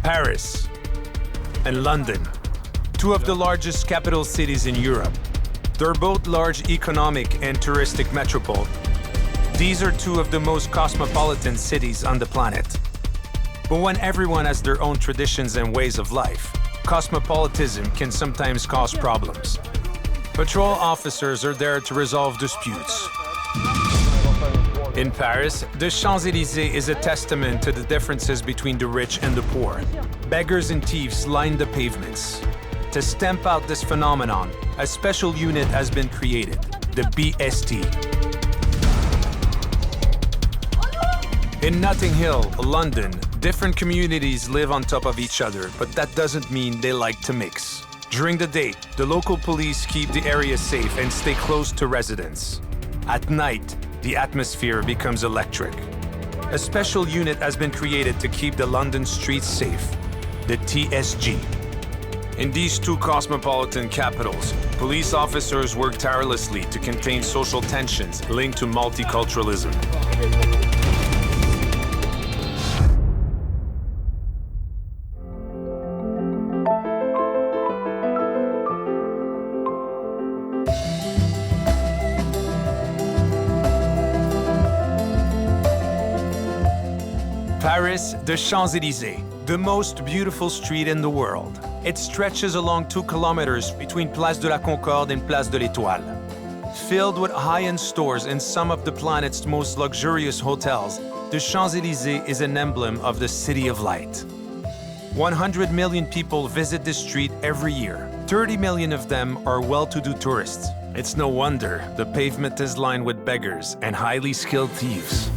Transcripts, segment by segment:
Paris and London, two of the largest capital cities in Europe. They're both large economic and touristic metropoles. These are two of the most cosmopolitan cities on the planet. But when everyone has their own traditions and ways of life, cosmopolitanism can sometimes cause problems. Patrol officers are there to resolve disputes. In Paris, the Champs-Élysées is a testament to the differences between the rich and the poor. Beggars and thieves line the pavements. To stamp out this phenomenon, a special unit has been created, the BST. In Notting Hill, London, different communities live on top of each other, but that doesn't mean they like to mix. During the day, the local police keep the area safe and stay close to residents. At night, the atmosphere becomes electric. A special unit has been created to keep the London streets safe, the TSG. In these two cosmopolitan capitals, police officers work tirelessly to contain social tensions linked to multiculturalism. Paris, the Champs-Élysées, the most beautiful street in the world. It stretches along 2 kilometers between Place de la Concorde and Place de l'Étoile. Filled with high-end stores and some of the planet's most luxurious hotels, the Champs-Élysées is an emblem of the City of Light. 100 million people visit this street every year. 30 million of them are well-to-do tourists. It's no wonder the pavement is lined with beggars and highly skilled thieves.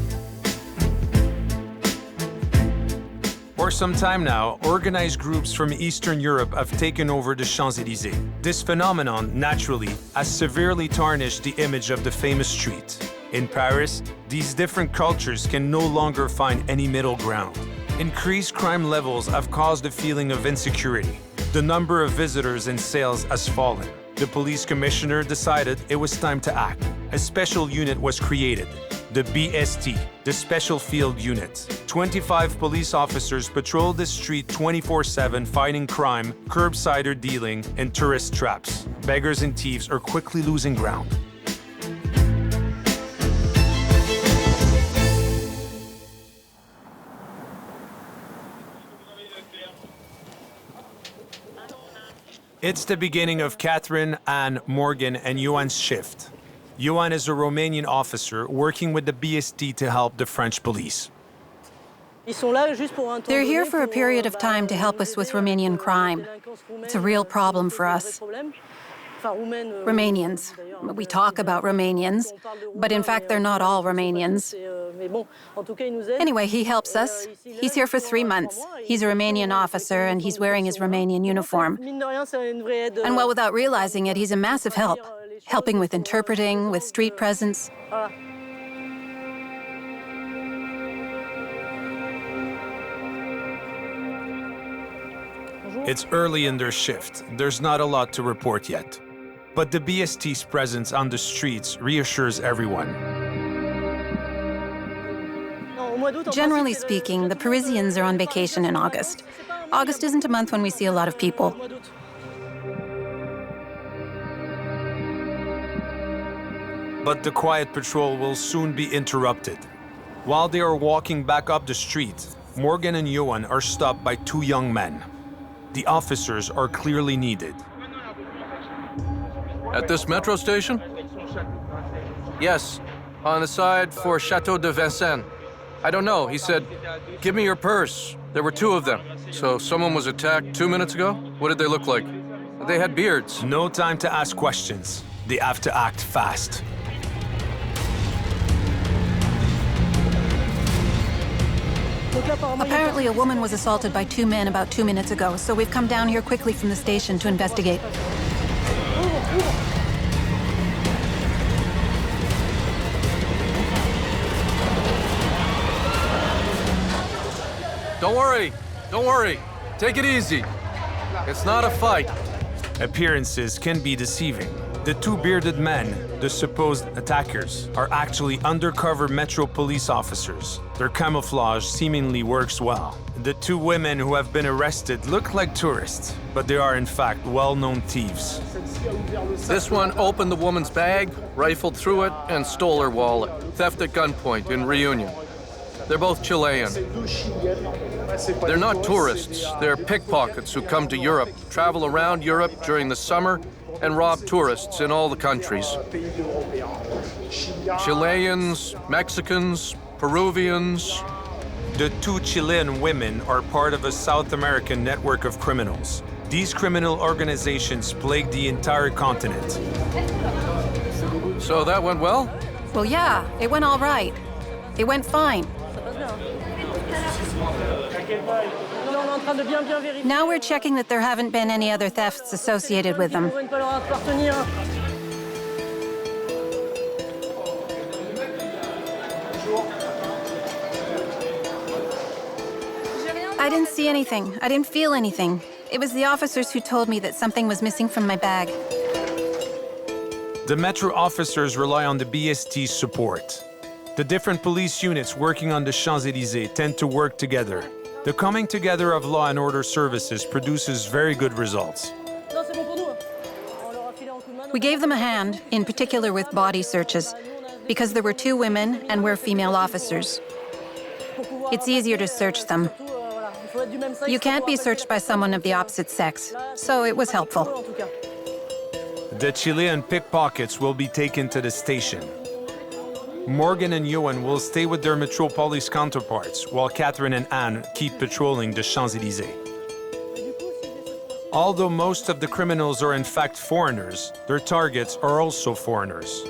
For some time now, organized groups from Eastern Europe have taken over the Champs-Élysées. This phenomenon, naturally, has severely tarnished the image of the famous street. In Paris, these different cultures can no longer find any middle ground. Increased crime levels have caused a feeling of insecurity. The number of visitors and sales has fallen. The police commissioner decided it was time to act. A special unit was created, the BST, the Special Field Unit. 25 police officers patrol the street 24/7 fighting crime, curbsider dealing, and tourist traps. Beggars and thieves are quickly losing ground. It's the beginning of Catherine, Anne, Morgan, and Ioan's shift. Ioan is a Romanian officer working with the BST to help the French police. They're here for a period of time to help us with Romanian crime. It's a real problem for us. Romanians. We talk about Romanians, but in fact, they're not all Romanians. Anyway, he helps us. He's here for 3 months. He's a Romanian officer, and he's wearing his Romanian uniform. And well, without realizing it, he's a massive help, helping with interpreting, with street presence. It's early in their shift. There's not a lot to report yet. But the BST's presence on the streets reassures everyone. Generally speaking, the Parisians are on vacation in August. August isn't a month when we see a lot of people. But the quiet patrol will soon be interrupted. While they are walking back up the street, Morgan and Ioan are stopped by 2 young men. The officers are clearly needed. At this metro station? Yes, on the side for Chateau de Vincennes. I don't know, he said, give me your purse. There were 2 of them. So someone was attacked 2 minutes ago? What did they look like? They had beards. No time to ask questions. They have to act fast. Apparently, a woman was assaulted by two men about 2 minutes ago, so we've come down here quickly from the station to investigate. Don't worry. Take it easy. It's not a fight. Appearances can be deceiving. The two bearded men, the supposed attackers, are actually undercover Metro police officers. Their camouflage seemingly works well. The two women who have been arrested look like tourists, but they are in fact well-known thieves. This one opened the woman's bag, rifled through it, and stole her wallet. Theft at gunpoint in Reunion. They're both Chilean. They're not tourists. They're pickpockets who come to Europe, travel around Europe during the summer, and rob tourists in all the countries. Chileans, Mexicans, Peruvians. The two Chilean women are part of a South American network of criminals. These criminal organizations plague the entire continent. So that went well? Well, yeah, it went all right. It went fine. Now we're checking that there haven't been any other thefts associated with them. I didn't see anything. I didn't feel anything. It was the officers who told me that something was missing from my bag. The Metro officers rely on the BST support. The different police units working on the Champs-Élysées tend to work together. The coming together of law and order services produces very good results. We gave them a hand, in particular with body searches, because there were two women and we're female officers. It's easier to search them. You can't be searched by someone of the opposite sex, so it was helpful. The Chilean pickpockets will be taken to the station. Morgan and Johan will stay with their metropolis counterparts, while Catherine and Anne keep patrolling the Champs-Élysées. Although most of the criminals are in fact foreigners, their targets are also foreigners.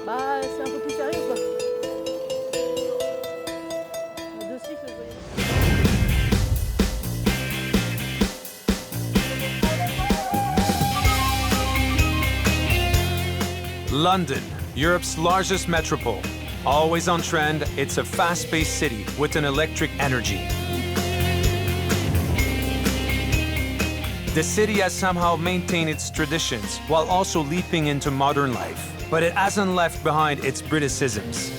London, Europe's largest metropole. Always on trend, it's a fast-paced city with an electric energy. The city has somehow maintained its traditions while also leaping into modern life, but it hasn't left behind its Briticisms.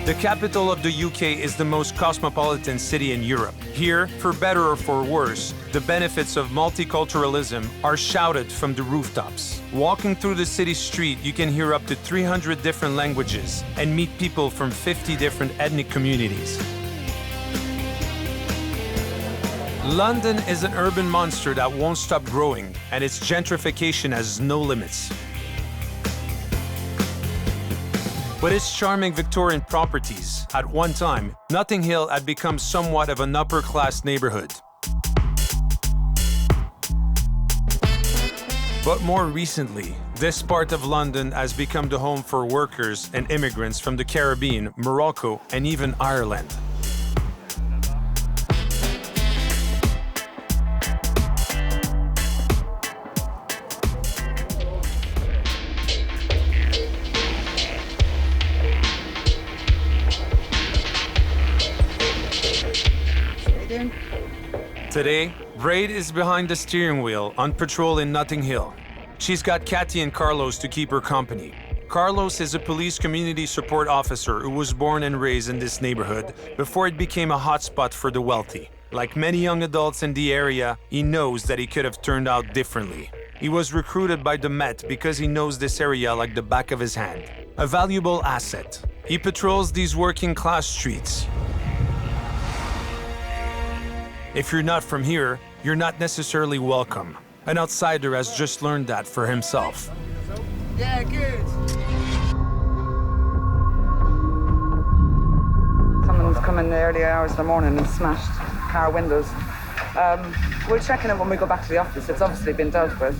The capital of the UK is the most cosmopolitan city in Europe. Here, for better or for worse, the benefits of multiculturalism are shouted from the rooftops. Walking through the city street, you can hear up to 300 different languages and meet people from 50 different ethnic communities. London is an urban monster that won't stop growing, and its gentrification has no limits. With its charming Victorian properties, at one time, Notting Hill had become somewhat of an upper-class neighborhood. But more recently, this part of London has become the home for workers and immigrants from the Caribbean, Morocco, and even Ireland. Today, Braid is behind the steering wheel on patrol in Notting Hill. She's got Kathy and Carlos to keep her company. Carlos is a police community support officer who was born and raised in this neighborhood before it became a hotspot for the wealthy. Like many young adults in the area, he knows that he could have turned out differently. He was recruited by the Met because he knows this area like the back of his hand. A valuable asset. He patrols these working-class streets. If you're not from here, you're not necessarily welcome. An outsider has just learned that for himself. Yeah, good. Someone's come in the early hours of the morning and smashed car windows. We'll check on it when we go back to the office. It's obviously been dealt with.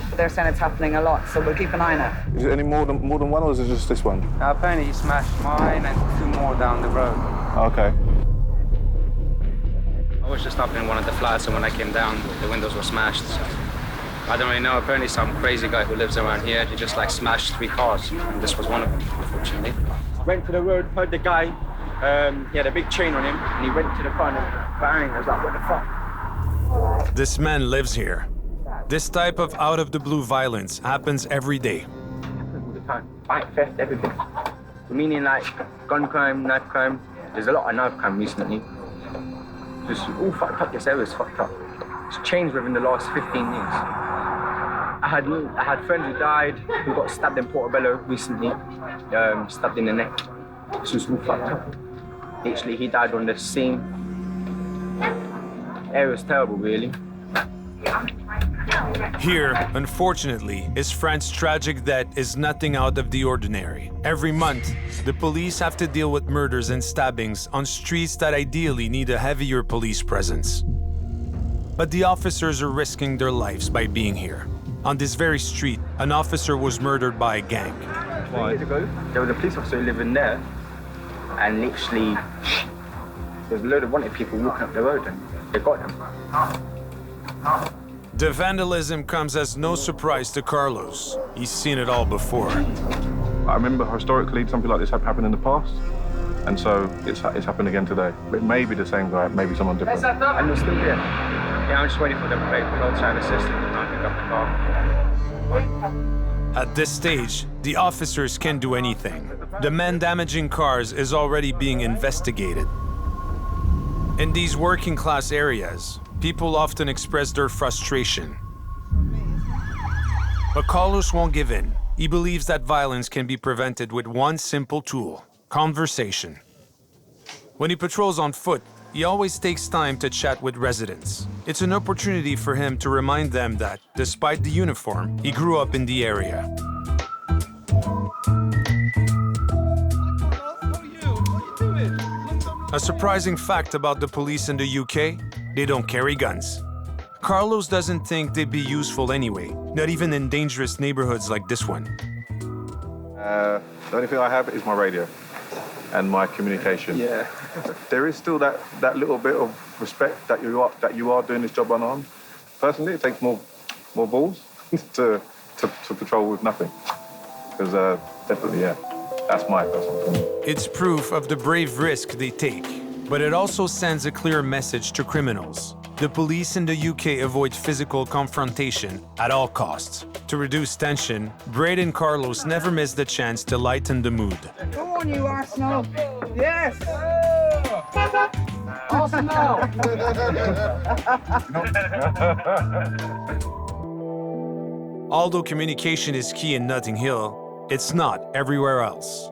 But they're saying it's happening a lot, so we'll keep an eye on it. Is it any more than one, or is it just this one? Apparently he smashed mine and two more down the road. Okay. was just up in one of the flats, and when I came down, the windows were smashed. So I don't really know. Apparently, some crazy guy who lives around here, he just like smashed 3 cars, and this was one of them, unfortunately. Went to the road, heard the guy. He had a big chain on him, and he went to the front and bang. I was like, what the fuck? This man lives here. This type of out-of-the-blue violence happens every day. All the time. Fight, theft, everything. Meaning like gun crime, knife crime. There's a lot of knife crime recently. Just all fucked up. This area's fucked up. It's changed within the last 15 years. I had friends who died, who got stabbed in Portobello recently, stabbed in the neck. This was all fucked up. Literally, he died on the scene. The area's terrible, really. Here, unfortunately, is France's tragic death is nothing out of the ordinary. Every month, the police have to deal with murders and stabbings on streets that ideally need a heavier police presence. But the officers are risking their lives by being here. On this very street, an officer was murdered by a gang. 2 years ago, there was a police officer living there, and literally, there's a load of wanted people walking up the road, and they got them. The vandalism comes as no surprise to Carlos. He's seen it all before. I remember historically something like this had happened in the past, and so it's happened again today. It may be the same guy, maybe someone different. And they're still here. Yeah, I'm just waiting for them to break the roadside assistant and I'll pick up the car. At this stage, the officers can't do anything. The man damaging cars is already being investigated. In these working-class areas, people often express their frustration. But Carlos won't give in. He believes that violence can be prevented with one simple tool: conversation. When he patrols on foot, he always takes time to chat with residents. It's an opportunity for him to remind them that, despite the uniform, he grew up in the area. A surprising fact about the police in the UK, they don't carry guns. Carlos doesn't think they'd be useful anyway, not even in dangerous neighborhoods like this one. The only thing I have is my radio and my communication. Yeah. There is still that little bit of respect that you are doing this job unarmed. Personally, it takes more balls to patrol with nothing. Because definitely, yeah, that's my personal opinion. It's proof of the brave risk they take, but it also sends a clear message to criminals. The police in the UK avoid physical confrontation at all costs. To reduce tension, Braid and Carlos never miss the chance to lighten the mood. Go on, you Arsenal! Yes! Arsenal! Although communication is key in Notting Hill, it's not everywhere else.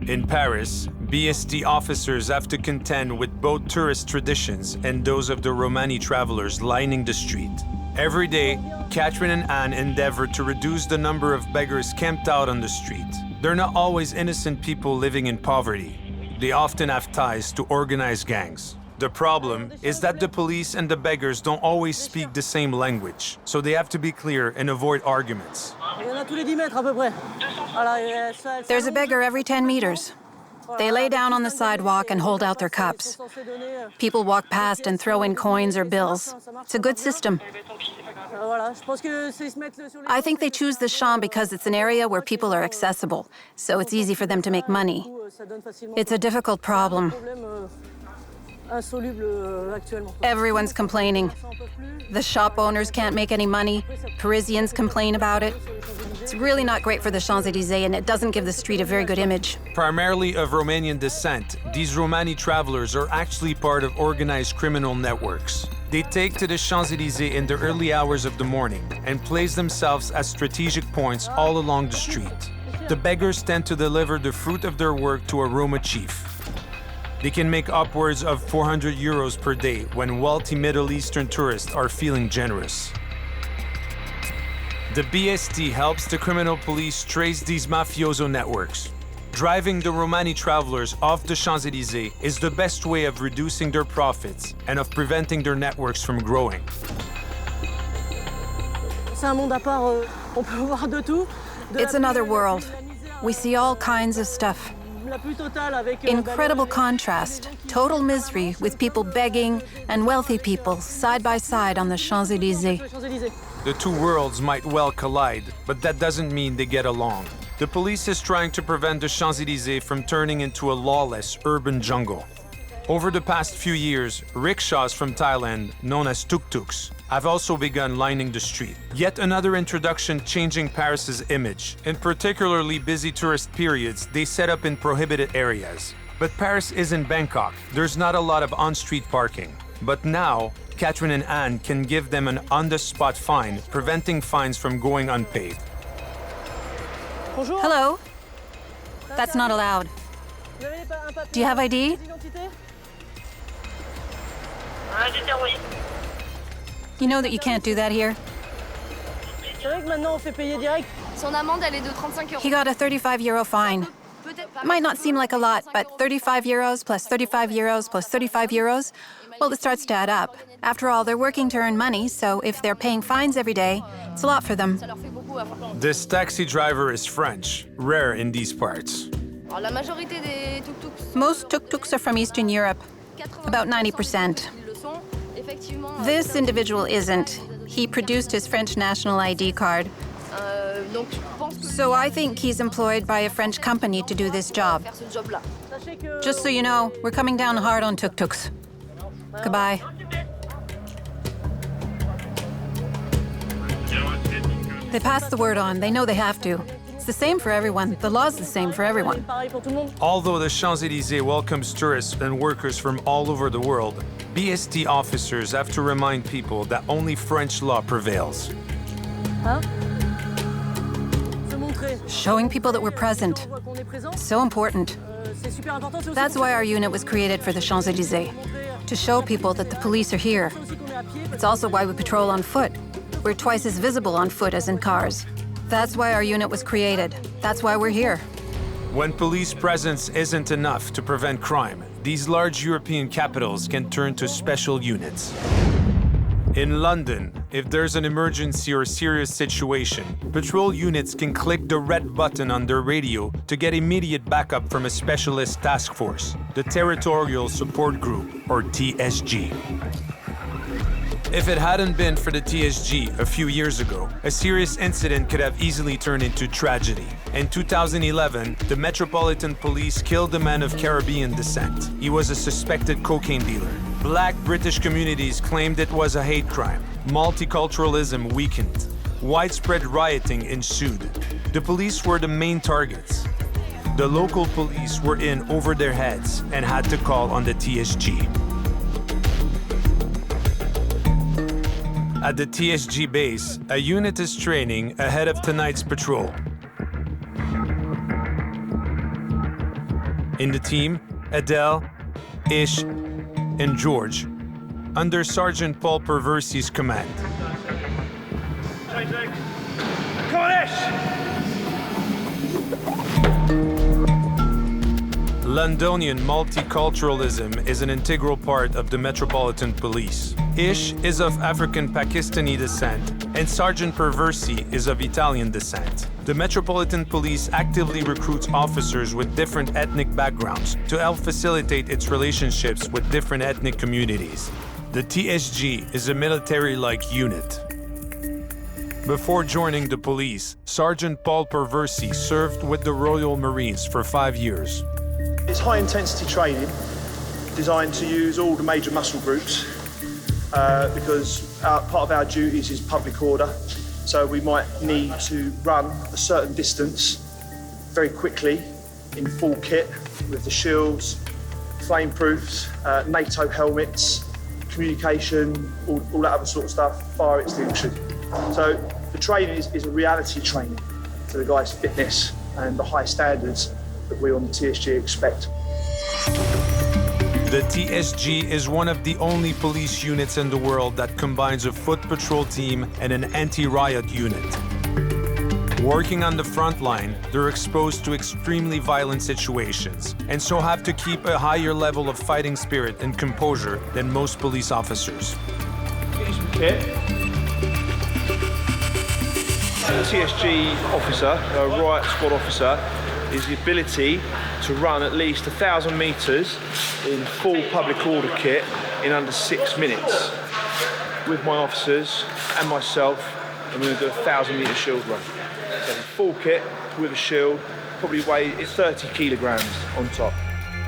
In Paris, BST officers have to contend with both tourist traditions and those of the Romani travelers lining the street. Every day, Catherine and Anne endeavor to reduce the number of beggars camped out on the street. They're not always innocent people living in poverty. They often have ties to organized gangs. The problem is that the police and the beggars don't always speak the same language, so they have to be clear and avoid arguments. There's a beggar every 10 meters. They lay down on the sidewalk and hold out their cups. People walk past and throw in coins or bills. It's a good system. I think they choose the Champs because it's an area where people are accessible, so it's easy for them to make money. It's a difficult problem. Everyone's complaining. The shop owners can't make any money. Parisians complain about it. It's really not great for the Champs-Élysées, and it doesn't give the street a very good image. Primarily of Romanian descent, these Romani travelers are actually part of organized criminal networks. They take to the Champs-Élysées in the early hours of the morning and place themselves at strategic points all along the street. The beggars tend to deliver the fruit of their work to a Roma chief. They can make upwards of 400 euros per day when wealthy Middle Eastern tourists are feeling generous. The BST helps the criminal police trace these mafioso networks. Driving the Romani travelers off the Champs-Élysées is the best way of reducing their profits and of preventing their networks from growing. It's another world. We see all kinds of stuff. Incredible contrast, total misery with people begging and wealthy people side by side on the Champs-Élysées. The two worlds might well collide, but that doesn't mean they get along. The police is trying to prevent the Champs-Élysées from turning into a lawless urban jungle. Over the past few years, rickshaws from Thailand, known as tuk-tuks, have also begun lining the street. Yet another introduction changing Paris's image. In particularly busy tourist periods, they set up in prohibited areas. But Paris isn't Bangkok. There's not a lot of on-street parking. But now, Catherine and Anne can give them an on-the-spot fine, preventing fines from going unpaid. Hello? That's not allowed. Do you have ID? You know that you can't do that here? He got a 35 euro fine. Might not seem like a lot, but 35 euros plus 35 euros plus 35 euros, well, it starts to add up. After all, they're working to earn money, so if they're paying fines every day, it's a lot for them. This taxi driver is French, rare in these parts. Most tuk-tuks are from Eastern Europe, about 90%. This individual isn't. He produced his French national ID card. So I think he's employed by a French company to do this job. Just so you know, we're coming down hard on tuk-tuks. Goodbye. They pass the word on. They know they have to. It's the same for everyone. The law's the same for everyone. Although the Champs-Élysées welcomes tourists and workers from all over the world, BST officers have to remind people that only French law prevails. Showing people that we're present. So important. That's why our unit was created for the Champs-Élysées, to show people that the police are here. It's also why we patrol on foot. We're twice as visible on foot as in cars. That's why our unit was created. That's why we're here. When police presence isn't enough to prevent crime, these large European capitals can turn to special units. In London, if there's an emergency or serious situation, patrol units can click the red button on their radio to get immediate backup from a specialist task force, the Territorial Support Group, or TSG. If it hadn't been for the TSG a few years ago, a serious incident could have easily turned into tragedy. In 2011, the Metropolitan Police killed a man of Caribbean descent. He was a suspected cocaine dealer. Black British communities claimed it was a hate crime. Multiculturalism weakened. Widespread rioting ensued. The police were the main targets. The local police were in over their heads and had to call on the TSG. At the TSG base, a unit is training ahead of tonight's patrol. In the team, Adele, Ish, and George, under Sergeant Paul Perversi's command. Come on, Ish! Londonian multiculturalism is an integral part of the Metropolitan Police. Ish is of African-Pakistani descent, and Sergeant Perversi is of Italian descent. The Metropolitan Police actively recruits officers with different ethnic backgrounds to help facilitate its relationships with different ethnic communities. The TSG is a military-like unit. Before joining the police, Sergeant Paul Perversi served with the Royal Marines for 5 years. It's high-intensity training designed to use all the major muscle groups because part of our duties is public order. So we might need to run a certain distance very quickly in full kit with the shields, flame-proofs, NATO helmets, communication, all that other sort of stuff, fire extinguishers. So the training is a reality training to the guys' fitness and the high standards that we on the TSG expect. The TSG is one of the only police units in the world that combines a foot patrol team and an anti-riot unit. Working on the front line, they're exposed to extremely violent situations, and so have to keep a higher level of fighting spirit and composure than most police officers. Kit. A TSG officer, a riot squad officer, is the ability to run at least 1,000 metres in full public order kit in under 6 minutes. With my officers and myself, I'm going to do a 1,000-metre shield run. So full kit with a shield, probably weigh 30 kilograms on top.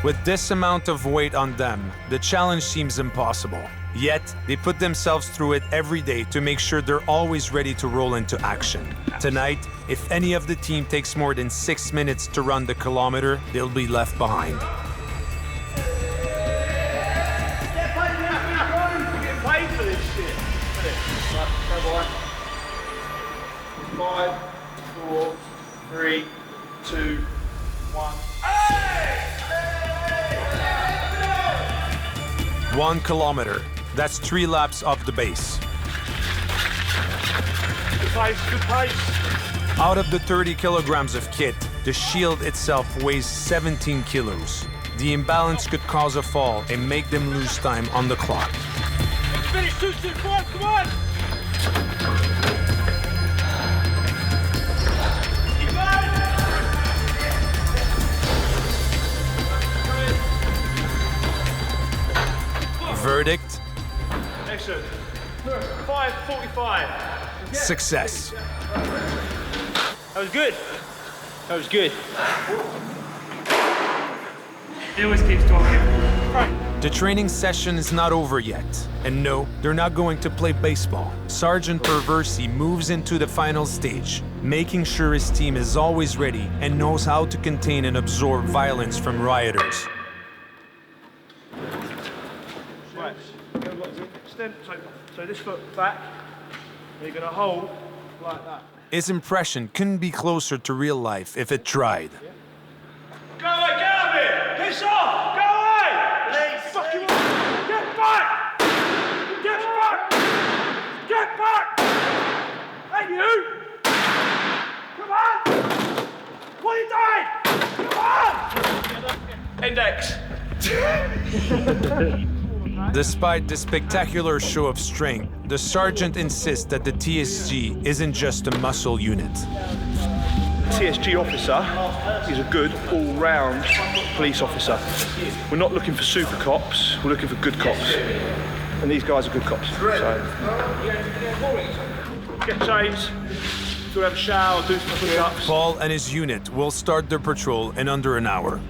With this amount of weight on them, the challenge seems impossible. Yet, they put themselves through it every day to make sure they're always ready to roll into action. Tonight, if any of the team takes more than 6 minutes to run the kilometer, they'll be left behind. Paid for this shit. 5, 4, 3, 2, 1. 1 kilometer. That's 3 laps of the base. Good pace, good pace. Out of the 30 kilograms of kit, the shield itself weighs 17 kilos. The imbalance could cause a fall and make them lose time on the clock. Finish 2, 2, 4, come on! Verdict? Excellent. 5:45. Success. That was good. That was good. He always keeps talking. The training session is not over yet. And no, they're not going to play baseball. Sergeant Perversi moves into the final stage, making sure his team is always ready and knows how to contain and absorb violence from rioters. Right. Extend, so this foot back. You're going to hold like that. His impression couldn't be closer to real life if it tried. Go away, get out of here! Piss off! Go away! Fuck you up! Get back! Get back! Get back! Hey, you! Come on! What are you doing? Come on! Index. Despite the spectacular show of strength, the sergeant insists that the TSG isn't just a muscle unit. TSG officer is a good all-round police officer. We're not looking for super cops, we're looking for good cops. And these guys are good cops. So, get changed, go have a shower, do some push-ups. Paul and his unit will start their patrol in under an hour.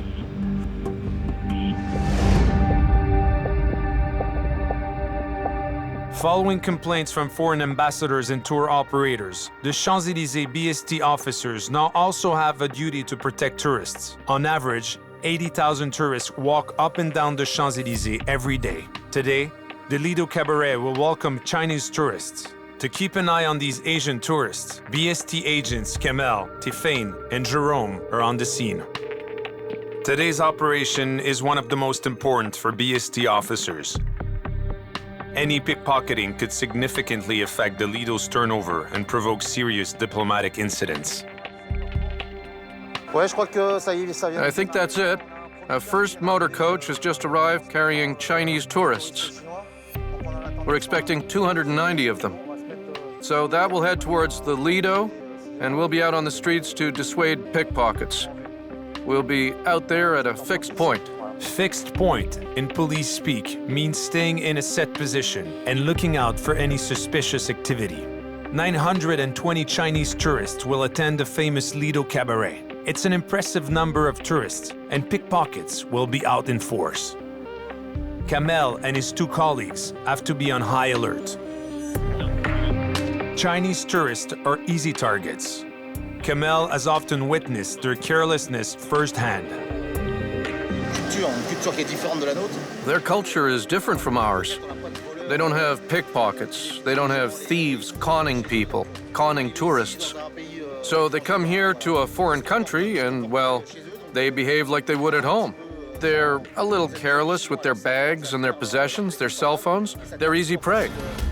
Following complaints from foreign ambassadors and tour operators, the Champs-Élysées BST officers now also have a duty to protect tourists. On average, 80,000 tourists walk up and down the Champs-Élysées every day. Today, the Lido Cabaret will welcome Chinese tourists. To keep an eye on these Asian tourists, BST agents Kamel, Tiffaine, and Jerome are on the scene. Today's operation is one of the most important for BST officers. Any pickpocketing could significantly affect the Lido's turnover and provoke serious diplomatic incidents. I think that's it. A first motor coach has just arrived carrying Chinese tourists. We're expecting 290 of them. So that will head towards the Lido, and we'll be out on the streets to dissuade pickpockets. We'll be out there at a fixed point. Fixed point, in police speak, means staying in a set position and looking out for any suspicious activity. 920 Chinese tourists will attend the famous Lido Cabaret. It's an impressive number of tourists, and pickpockets will be out in force. Kamel and his 2 colleagues have to be on high alert. Chinese tourists are easy targets. Kamel has often witnessed their carelessness firsthand. Their culture is different from ours. They don't have pickpockets. They don't have thieves conning people, conning tourists. So they come here to a foreign country and, well, they behave like they would at home. They're a little careless with their bags and their possessions, their cell phones. They're easy prey.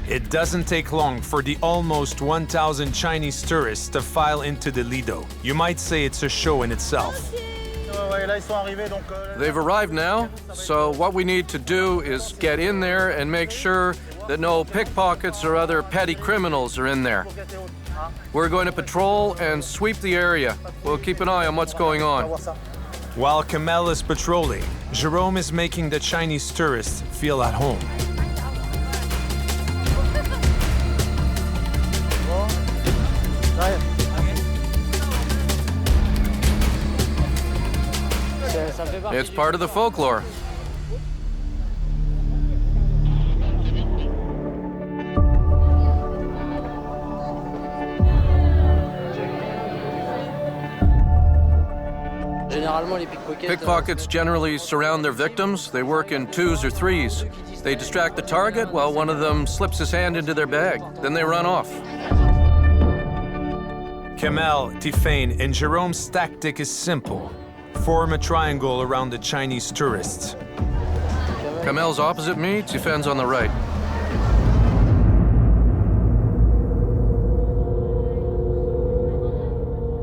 It doesn't take long for the almost 1,000 Chinese tourists to file into the Lido. You might say it's a show in itself. They've arrived now, so what we need to do is get in there and make sure that no pickpockets or other petty criminals are in there. We're going to patrol and sweep the area. We'll keep an eye on what's going on. While Kamel is patrolling, Jerome is making the Chinese tourists feel at home. It's part of the folklore. Pickpockets generally surround their victims. They work in 2s or 3s. They distract the target while one of them slips his hand into their bag. Then they run off. Kamel, Tifain, and Jerome's tactic is simple. Form a triangle around the Chinese tourists. Kamel's opposite me, Tifain's on the right.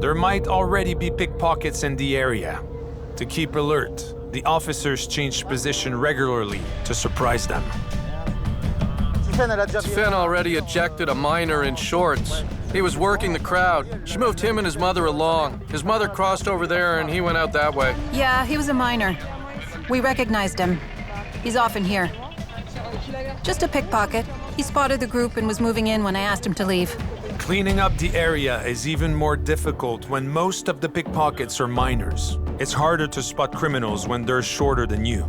There might already be pickpockets in the area. To keep alert, the officers change position regularly to surprise them. Tifain already ejected a miner in shorts. He was working the crowd. She moved him and his mother along. His mother crossed over there and he went out that way. Yeah, he was a miner. We recognized him. He's often here. Just a pickpocket. He spotted the group and was moving in when I asked him to leave. Cleaning up the area is even more difficult when most of the pickpockets are minors. It's harder to spot criminals when they're shorter than you.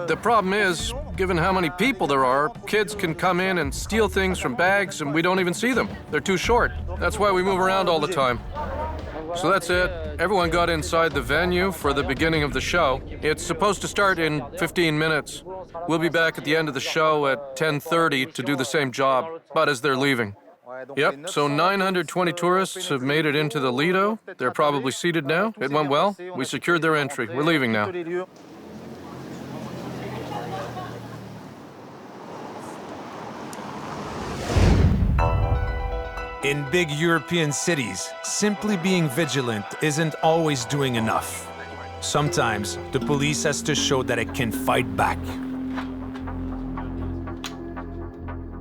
The problem is, given how many people there are, kids can come in and steal things from bags and we don't even see them. They're too short. That's why we move around all the time. So that's it. Everyone got inside the venue for the beginning of the show. It's supposed to start in 15 minutes. We'll be back at the end of the show at 10:30 to do the same job, but as they're leaving. Yep, so 920 tourists have made it into the Lido. They're probably seated now. It went well. We secured their entry. We're leaving now. In big European cities, simply being vigilant isn't always doing enough. Sometimes, the police has to show that it can fight back.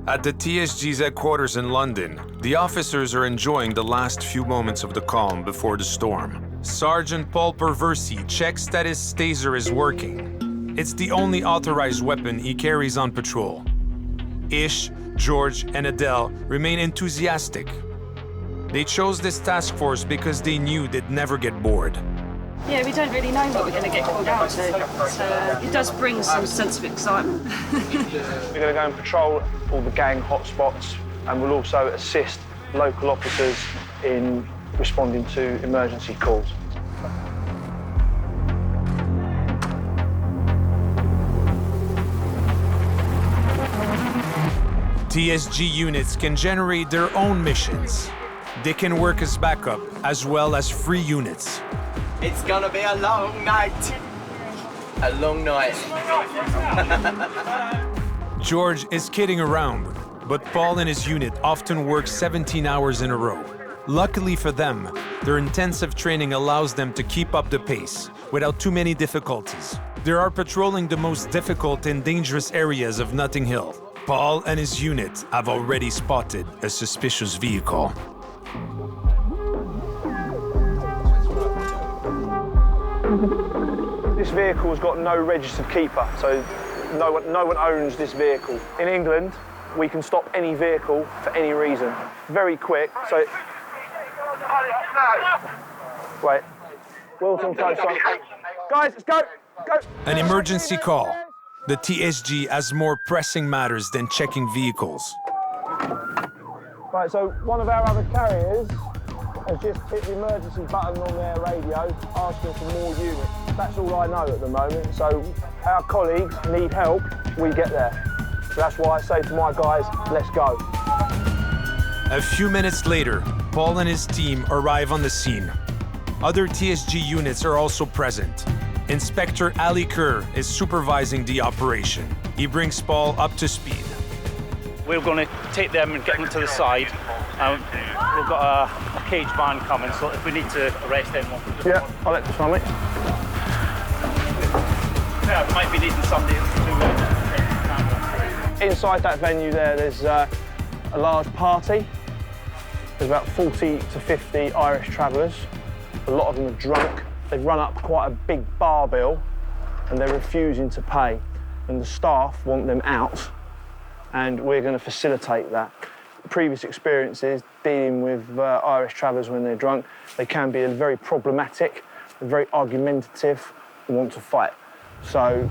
At the TSG's headquarters in London, the officers are enjoying the last few moments of the calm before the storm. Sergeant Paul Perversi checks that his taser is working. It's the only authorized weapon he carries on patrol. Ish, George, and Adele remain enthusiastic. They chose this task force because they knew they'd never get bored. Yeah, we don't really know what we're going to get called out to, so it does bring some sense of excitement. We're going to go and patrol all the gang hotspots, and we'll also assist local officers in responding to emergency calls. TSG units can generate their own missions. They can work as backup as well as free units. It's gonna be a long night. A long night. George is kidding around, but Paul and his unit often work 17 hours in a row. Luckily for them, their intensive training allows them to keep up the pace without too many difficulties. They are patrolling the most difficult and dangerous areas of Notting Hill. Paul and his unit have already spotted a suspicious vehicle. This vehicle's got no registered keeper, so no one owns this vehicle. In England, we can stop any vehicle for any reason. Very quick, so... Wait. Wilton close up. Guys, let's go! Go! An emergency call. The TSG has more pressing matters than checking vehicles. Right, so one of our other carriers has just hit the emergency button on their radio, asking for more units. That's all I know at the moment, so our colleagues need help, we get there. So that's why I say to my guys, let's go. A few minutes later, Paul and his team arrive on the scene. Other TSG units are also present. Inspector Ali Kerr is supervising the operation. He brings Paul up to speed. We're going to take them and get them to the side. We've got a cage van coming, so if we need to arrest anyone... Yeah, I'll let the family. Yeah, we might be needing somebody to... Inside that venue there's a large party. There's about 40 to 50 Irish travellers. A lot of them are drunk. They've run up quite a big bar bill and they're refusing to pay. And the staff want them out, and we're going to facilitate that. Previous experiences dealing with Irish travellers when they're drunk, they can be very problematic, very argumentative, and want to fight. So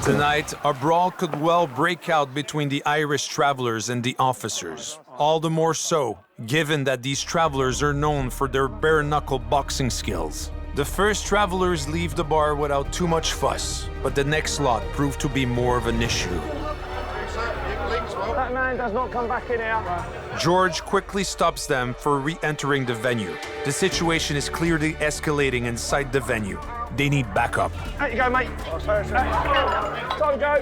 tonight, a brawl could well break out between the Irish travellers and the officers. All the more so, given that these travellers are known for their bare-knuckle boxing skills. The first travellers leave the bar without too much fuss, but the next lot proved to be more of an issue. That man does not come back in here. George quickly stops them for re-entering the venue. The situation is clearly escalating inside the venue. They need backup. Out you go, mate. Time to go.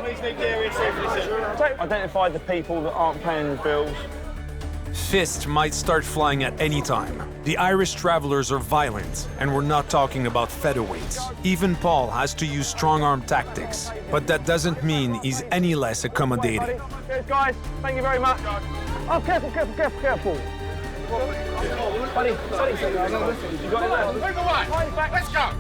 Identify the people that aren't paying the bills. Fists might start flying at any time. The Irish travellers are violent, and we're not talking about featherweights. Even Paul has to use strong-arm tactics, but that doesn't mean he's any less accommodating. Cheers, guys. Thank you very much. Oh, careful, careful, careful, careful. Buddy, you got it there. Move away. Let's go.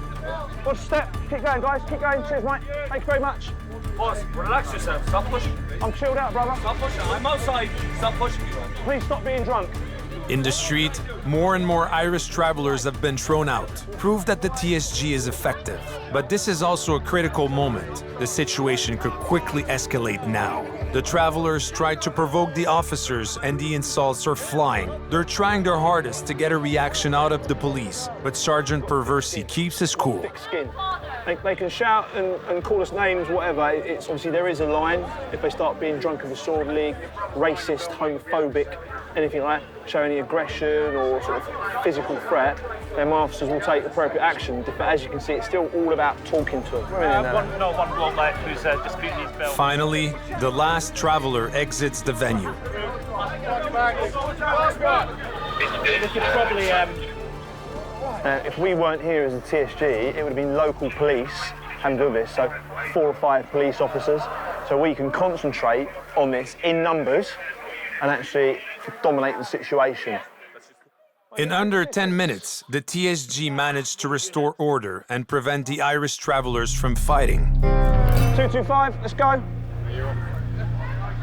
Watch step. Keep going, guys. Keep going. Cheers, mate. Thank you very much. Boss, relax yourself. Stop pushing. I'm chilled out, brother. Stop pushing. I'm outside. Stop pushing me. Please stop being drunk. In the street, more and more Irish travellers have been thrown out, proof that the TSG is effective. But this is also a critical moment. The situation could quickly escalate now. The travellers tried to provoke the officers and the insults are flying. They're trying their hardest to get a reaction out of the police, but Sergeant Perversey keeps his cool. Thick skin. They can shout and call us names, whatever. It's obviously there is a line. If they start being drunk and disorderly, racist, homophobic, anything like that, show any aggression or sort of physical threat, then my officers will take appropriate action. But as you can see, it's still all about talking to them. One bloke left who's disputing his bill. Finally, the last traveller exits the venue. We could probably... if we weren't here as a TSG, it would have been local police having to do this, so 4 or 5 police officers. So we can concentrate on this in numbers and actually dominate the situation. In under 10 minutes, the TSG managed to restore order and prevent the Irish travellers from fighting. 225, let's go.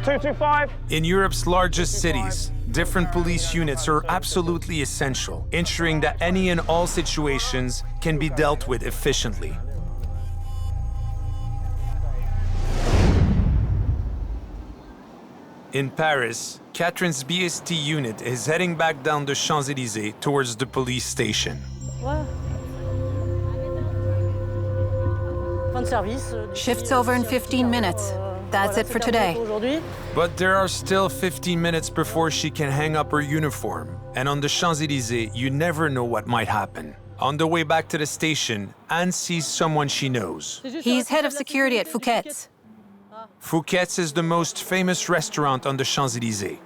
225. In Europe's largest cities, different police units are absolutely essential, ensuring that any and all situations can be dealt with efficiently. In Paris, Catherine's BST unit is heading back down the Champs-Élysées towards the police station. Shift's over in 15 minutes. That's it for today. But there are still 15 minutes before she can hang up her uniform. And on the Champs-Élysées, you never know what might happen. On the way back to the station, Anne sees someone she knows. He's head of security at Fouquet's. Fouquet's is the most famous restaurant on the Champs-Élysées.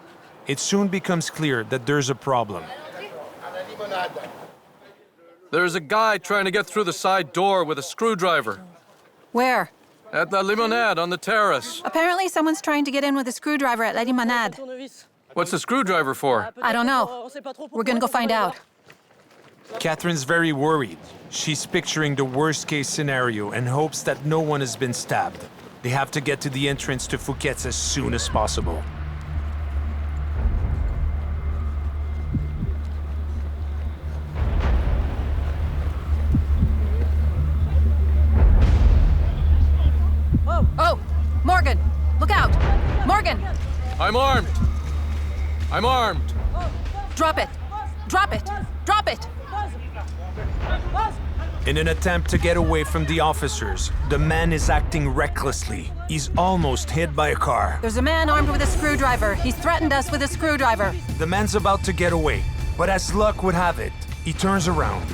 It soon becomes clear that there's a problem. There's a guy trying to get through the side door with a screwdriver. Where? At La Limonade on the terrace. Apparently someone's trying to get in with a screwdriver at La Limonade. What's the screwdriver for? I don't know. We're gonna go find out. Catherine's very worried. She's picturing the worst-case scenario and hopes that no one has been stabbed. They have to get to the entrance to Fouquet's as soon as possible. Oh! Morgan! Look out! Morgan! I'm armed! I'm armed! Drop it! Drop it! Drop it! In an attempt to get away from the officers, the man is acting recklessly. He's almost hit by a car. There's a man armed with a screwdriver. He's threatened us with a screwdriver. The man's about to get away, but as luck would have it, he turns around.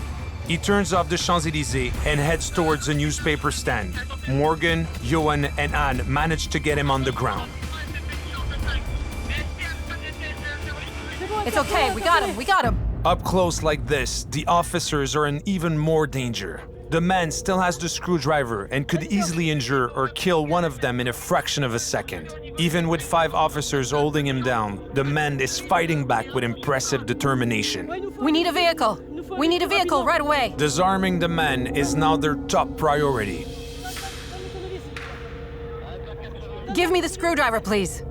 He turns off the Champs-Élysées and heads towards a newspaper stand. Morgan, Johan, and Anne manage to get him on the ground. It's okay, we got him, we got him. Up close like this, the officers are in even more danger. The man still has the screwdriver and could easily injure or kill one of them in a fraction of a second. Even with 5 officers holding him down, the man is fighting back with impressive determination. We need a vehicle. We need a vehicle right away. Disarming the man is now their top priority. Give me the screwdriver, please.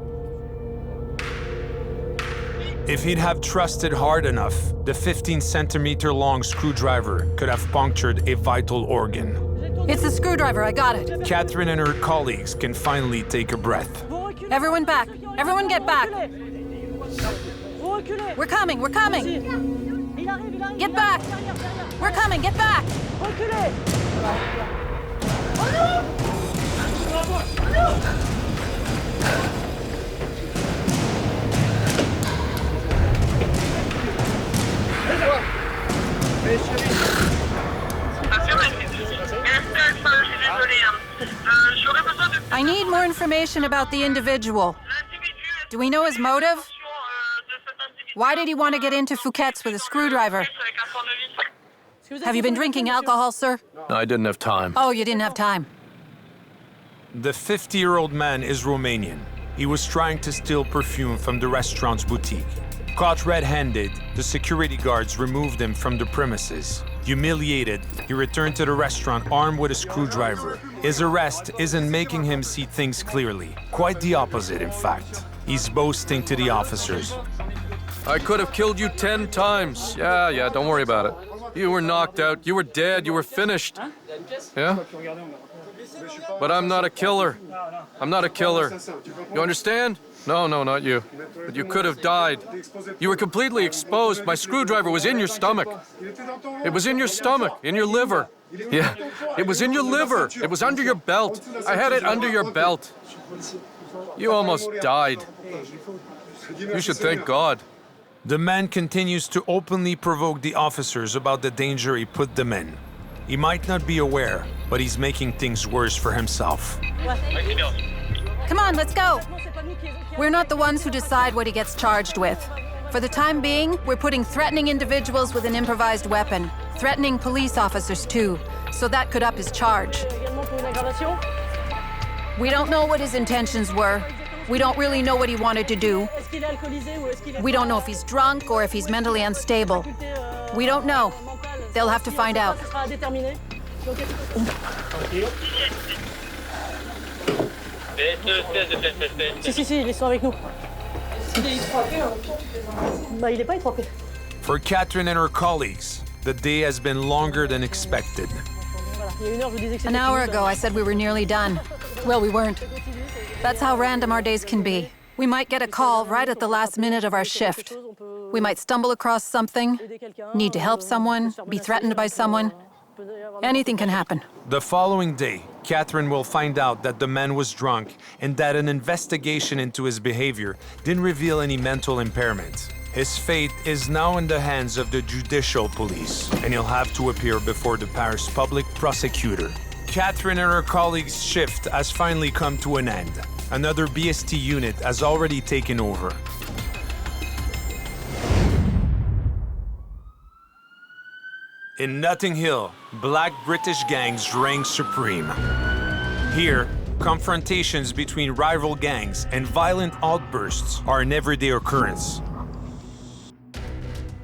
If he'd have trusted hard enough, the 15-centimeter-long screwdriver could have punctured a vital organ. It's the screwdriver, I got it. Catherine and her colleagues can finally take a breath. Everyone back. Everyone get back. We're coming, we're coming. Get back. We're coming, get back. I need more information about the individual. Do we know his motive? Why did he want to get into Fouquet's with a screwdriver? Have you been drinking alcohol, sir? No, I didn't have time. Oh, you didn't have time. The 50-year-old man is Romanian. He was trying to steal perfume from the restaurant's boutique. Caught red-handed, the security guards removed him from the premises. Humiliated, he returned to the restaurant armed with a screwdriver. His arrest isn't making him see things clearly. Quite the opposite, in fact. He's boasting to the officers. I could have killed you 10 times. Yeah, don't worry about it. You were knocked out, you were dead, you were finished. Yeah? But I'm not a killer. I'm not a killer. You understand? No, not you. But you could have died. You were completely exposed. My screwdriver was in your stomach. It was in your stomach, in your liver. Yeah, it was in your liver. It was under your belt. I had it under your belt. You almost died. You should thank God. The man continues to openly provoke the officers about the danger he put them in. He might not be aware, but he's making things worse for himself. Come on, let's go. We're not the ones who decide what he gets charged with. For the time being, we're putting threatening individuals with an improvised weapon, threatening police officers too, so that could up his charge. We don't know what his intentions were. We don't really know what he wanted to do. We don't know if he's drunk or if he's mentally unstable. We don't know. They'll have to find out. Si, ils sont avec nous. Il est pas étrompé. For Catherine and her colleagues, the day has been longer than expected. An hour ago, I said we were nearly done. Well, we weren't. That's how random our days can be. We might get a call right at the last minute of our shift. We might stumble across something, need to help someone, be threatened by someone. Anything can happen. The following day, Catherine will find out that the man was drunk and that an investigation into his behavior didn't reveal any mental impairment. His fate is now in the hands of the judicial police, and he'll have to appear before the Paris public prosecutor. Catherine and her colleagues' shift has finally come to an end. Another BST unit has already taken over. In Notting Hill, black British gangs reign supreme. Here, confrontations between rival gangs and violent outbursts are an everyday occurrence.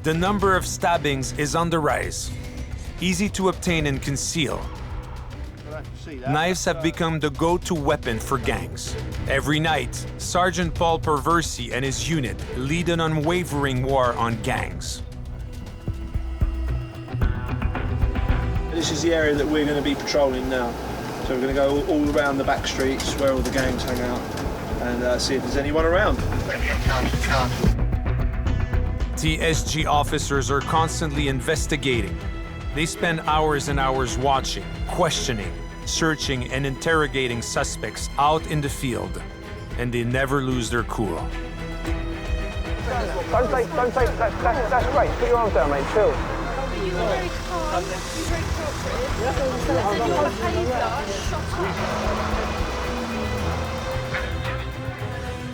The number of stabbings is on the rise. Easy to obtain and conceal. Knives have become the go-to weapon for gangs. Every night, Sergeant Paul Perversi and his unit lead an unwavering war on gangs. This is the area that we're going to be patrolling now. So we're going to go all around the back streets where all the gangs hang out and see if there's anyone around. TSG officers are constantly investigating. They spend hours and hours watching, questioning, searching and interrogating suspects out in the field, and they never lose their cool. Don't take, that's great. Put your arms down, mate, chill. You were very calm. You were very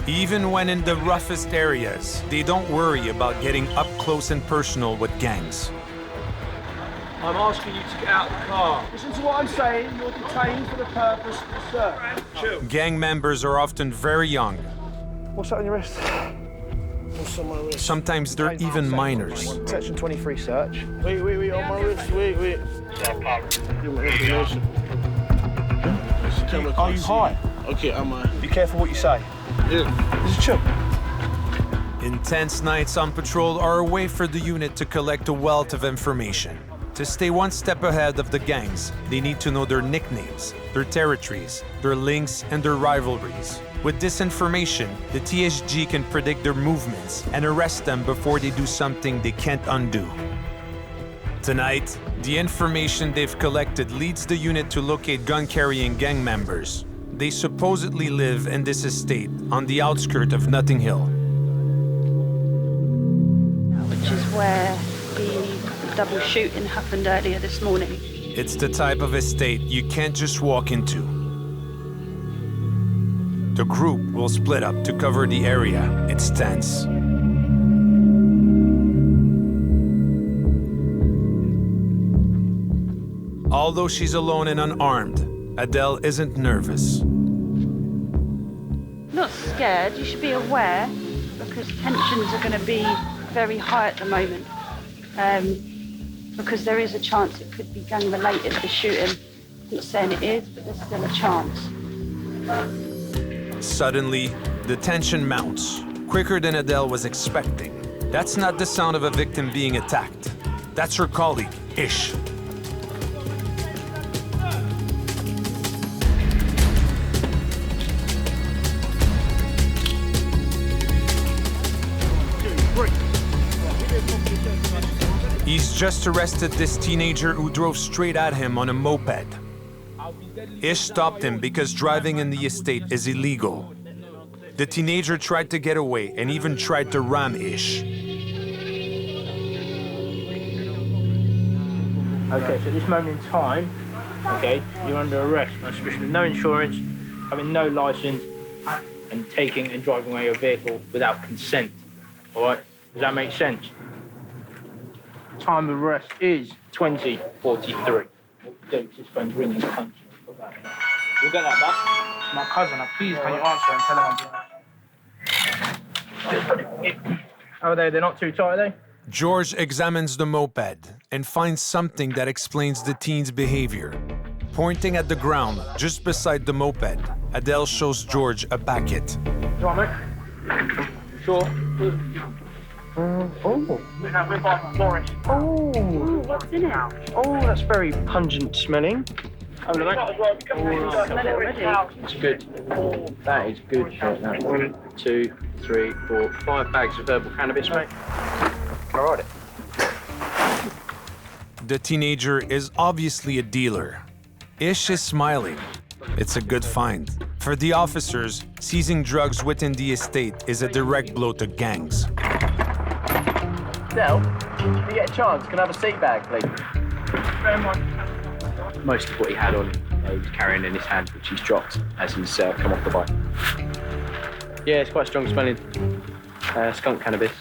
Even when in the roughest areas, they don't worry about getting up close and personal with gangs. I'm asking you to get out of the car. Listen to what I'm saying. You're detained for the purpose of the search. Chill. Gang members are often very young. What's that on your wrist? What's on my wrist? Sometimes they're even minors. Section 23 search. Wait, on my wrist, wait. Give me information. Are you high? Okay, am I? Be careful what you say. Yeah. Just chill. Intense nights on patrol are a way for the unit to collect a wealth of information. To stay one step ahead of the gangs, they need to know their nicknames, their territories, their links, and their rivalries. With this information, the TSG can predict their movements and arrest them before they do something they can't undo. Tonight, the information they've collected leads the unit to locate gun-carrying gang members. They supposedly live in this estate on the outskirts of Notting Hill. Which is where the double shooting happened earlier this morning. It's the type of estate you can't just walk into. The group will split up to cover the area. It's tense. Although she's alone and unarmed, Adele isn't nervous. Not scared, you should be aware, because tensions are going to be very high at the moment. Because there is a chance it could be gang-related, the shooting. I'm not saying it is, but there's still a chance. Suddenly, the tension mounts, quicker than Adele was expecting. That's not the sound of a victim being attacked. That's her colleague, Ish. He's just arrested this teenager who drove straight at him on a moped. Ish stopped him because driving in the estate is illegal. The teenager tried to get away and even tried to ram Ish. Okay, so at this moment in time, okay, you're under arrest on suspicion of no insurance, having no license, and taking and driving away your vehicle without consent. All right, does that make sense? Time of arrest is 20:43. This phone's ringing. We'll get that back. It's my cousin. Please, can you answer and tell him? Oh, they're not too tight, are they? George examines the moped and finds something that explains the teen's behavior. Pointing at the ground just beside the moped, Adele shows George a packet. You want it? Sure. Oh, What's in it? oh, that's very pungent smelling. Have a look. It's good. That is good. Right now. 1, 2, 3, 4, 5 bags of herbal cannabis, mate. Can I ride it? The teenager is obviously a dealer. Ish is smiling. It's a good find. For the officers, seizing drugs within the estate is a direct blow to gangs. Del, if you get a chance, can I have a seat bag, please? Most of what he had on, he was carrying in his hand, which he's dropped as he's come off the bike. Yeah, it's quite strong smelling. Skunk cannabis.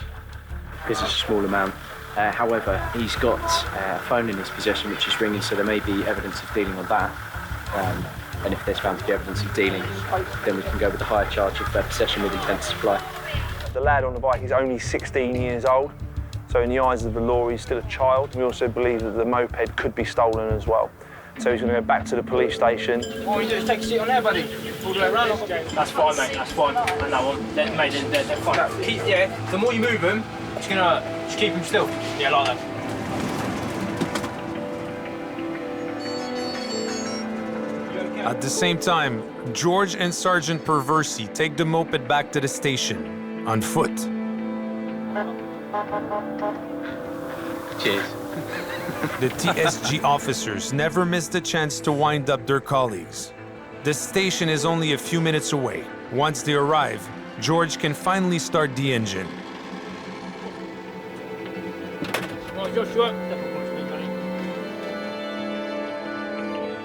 This is a small amount. However, he's got a phone in his possession which is ringing, so there may be evidence of dealing on that. And if there's found to be evidence of dealing, then we can go with the higher charge of possession with intent to supply. The lad on the bike is only 16 years old, so in the eyes of the law, he's still a child. We also believe that the moped could be stolen as well. So he's going to go back to the police station. What you do is take a seat on there, buddy. All the way around. That's fine, mate. That's fine. And that one, mate, they're fine. Yeah, the more you move them, it's going to just keep them still. Yeah, like that. At the same time, George and Sergeant Perversey take the moped back to the station, on foot. Cheers. The TSG officers never miss the chance to wind up their colleagues. The station is only a few minutes away. Once they arrive, George can finally start the engine.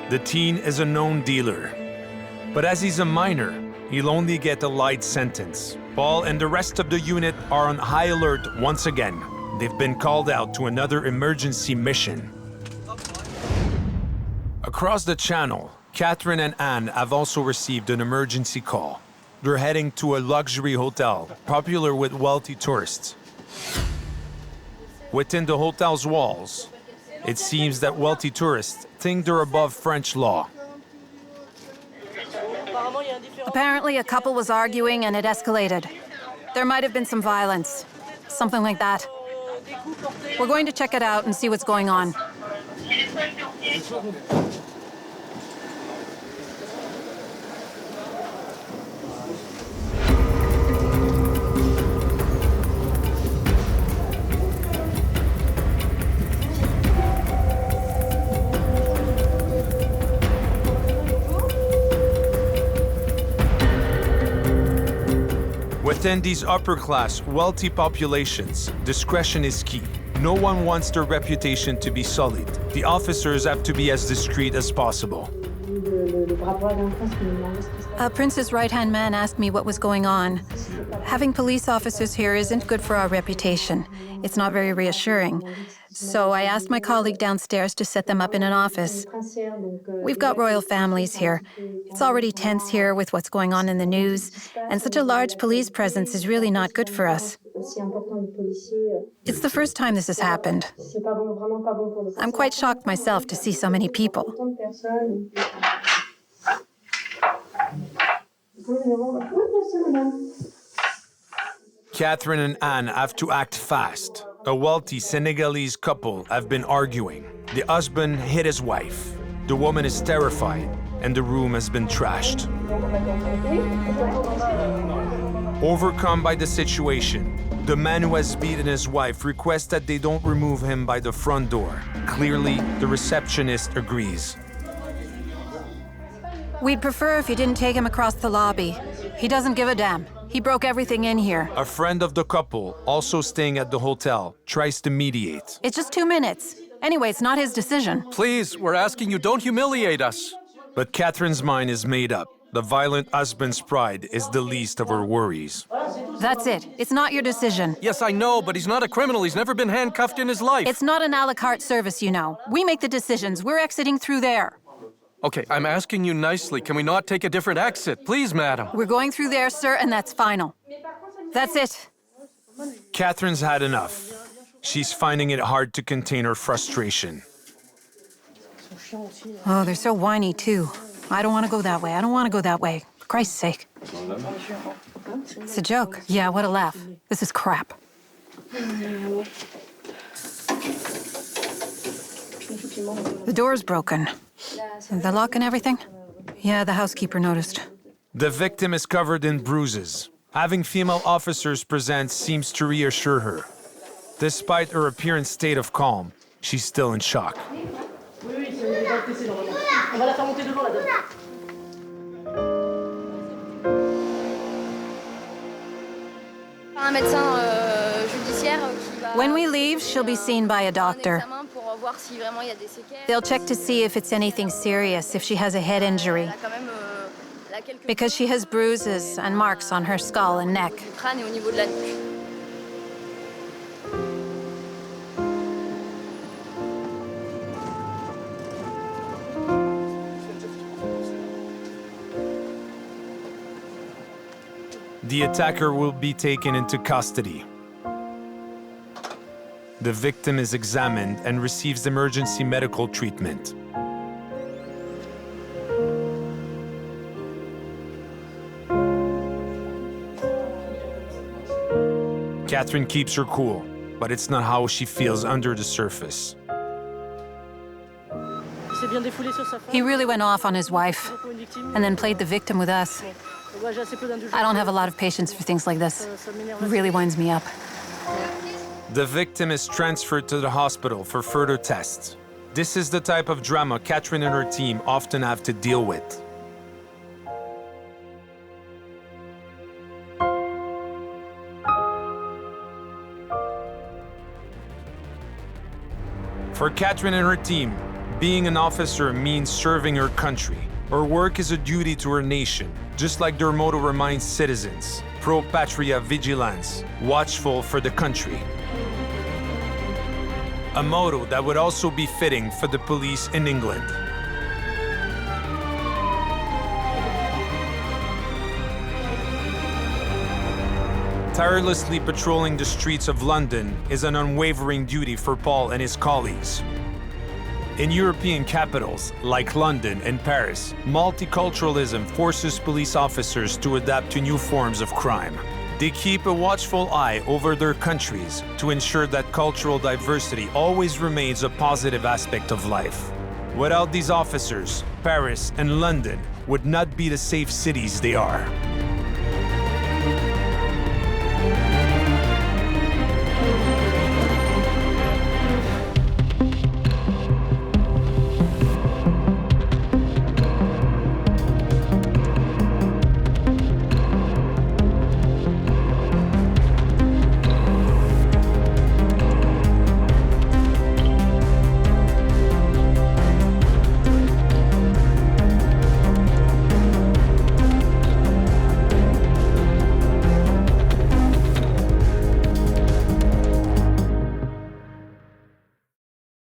The teen is a known dealer. But as he's a minor, he'll only get a light sentence. Paul and the rest of the unit are on high alert once again. They've been called out to another emergency mission. Across the channel, Catherine and Anne have also received an emergency call. They're heading to a luxury hotel, popular with wealthy tourists. Within the hotel's walls, it seems that wealthy tourists think they're above French law. Apparently, a couple was arguing and it escalated. There might have been some violence, something like that. We're going to check it out and see what's going on. Within these upper-class, wealthy populations, discretion is key. No one wants their reputation to be sullied. The officers have to be as discreet as possible. Prince's right-hand man asked me what was going on. Having police officers here isn't good for our reputation. It's not very reassuring. So I asked my colleague downstairs to set them up in an office. We've got royal families here. It's already tense here with what's going on in the news, and such a large police presence is really not good for us. It's the first time this has happened. I'm quite shocked myself to see so many people. Catherine and Anne have to act fast. A wealthy Senegalese couple have been arguing. The husband hit his wife. The woman is terrified, and the room has been trashed. Overcome by the situation, the man who has beaten his wife requests that they don't remove him by the front door. Clearly, the receptionist agrees. We'd prefer if you didn't take him across the lobby. He doesn't give a damn. He broke everything in here. A friend of the couple, also staying at the hotel, tries to mediate. It's just 2 minutes. Anyway, it's not his decision. Please, we're asking you, don't humiliate us. But Catherine's mind is made up. The violent husband's pride is the least of her worries. That's it. It's not your decision. Yes, I know, but he's not a criminal. He's never been handcuffed in his life. It's not an a la carte service, you know. We make the decisions. We're exiting through there. Okay, I'm asking you nicely. Can we not take a different exit? Please, madam. We're going through there, sir, and that's final. That's it. Catherine's had enough. She's finding it hard to contain her frustration. Oh, they're so whiny, too. I don't want to go that way. I don't want to go that way. For Christ's sake. It's a joke. Yeah, what a laugh. This is crap. The door's broken. The lock and everything? Yeah, the housekeeper noticed. The victim is covered in bruises. Having female officers present seems to reassure her. Despite her apparent state of calm, she's still in shock. When we leave, she'll be seen by a doctor. They'll check to see if it's anything serious, if she has a head injury. Because she has bruises and marks on her skull and neck. The attacker will be taken into custody. The victim is examined and receives emergency medical treatment. Catherine keeps her cool, but it's not how she feels under the surface. He really went off on his wife, and then played the victim with us. I don't have a lot of patience for things like this. It really winds me up. The victim is transferred to the hospital for further tests. This is the type of drama Catherine and her team often have to deal with. For Catherine and her team, being an officer means serving her country. Her work is a duty to her nation, just like their motto reminds citizens, pro patria vigilans, watchful for the country. a motto that would also be fitting for the police in England. Tirelessly patrolling the streets of London is an unwavering duty for Paul and his colleagues. In European capitals, like London and Paris, multiculturalism forces police officers to adapt to new forms of crime. They keep a watchful eye over their countries to ensure that cultural diversity always remains a positive aspect of life. Without these officers, Paris and London would not be the safe cities they are.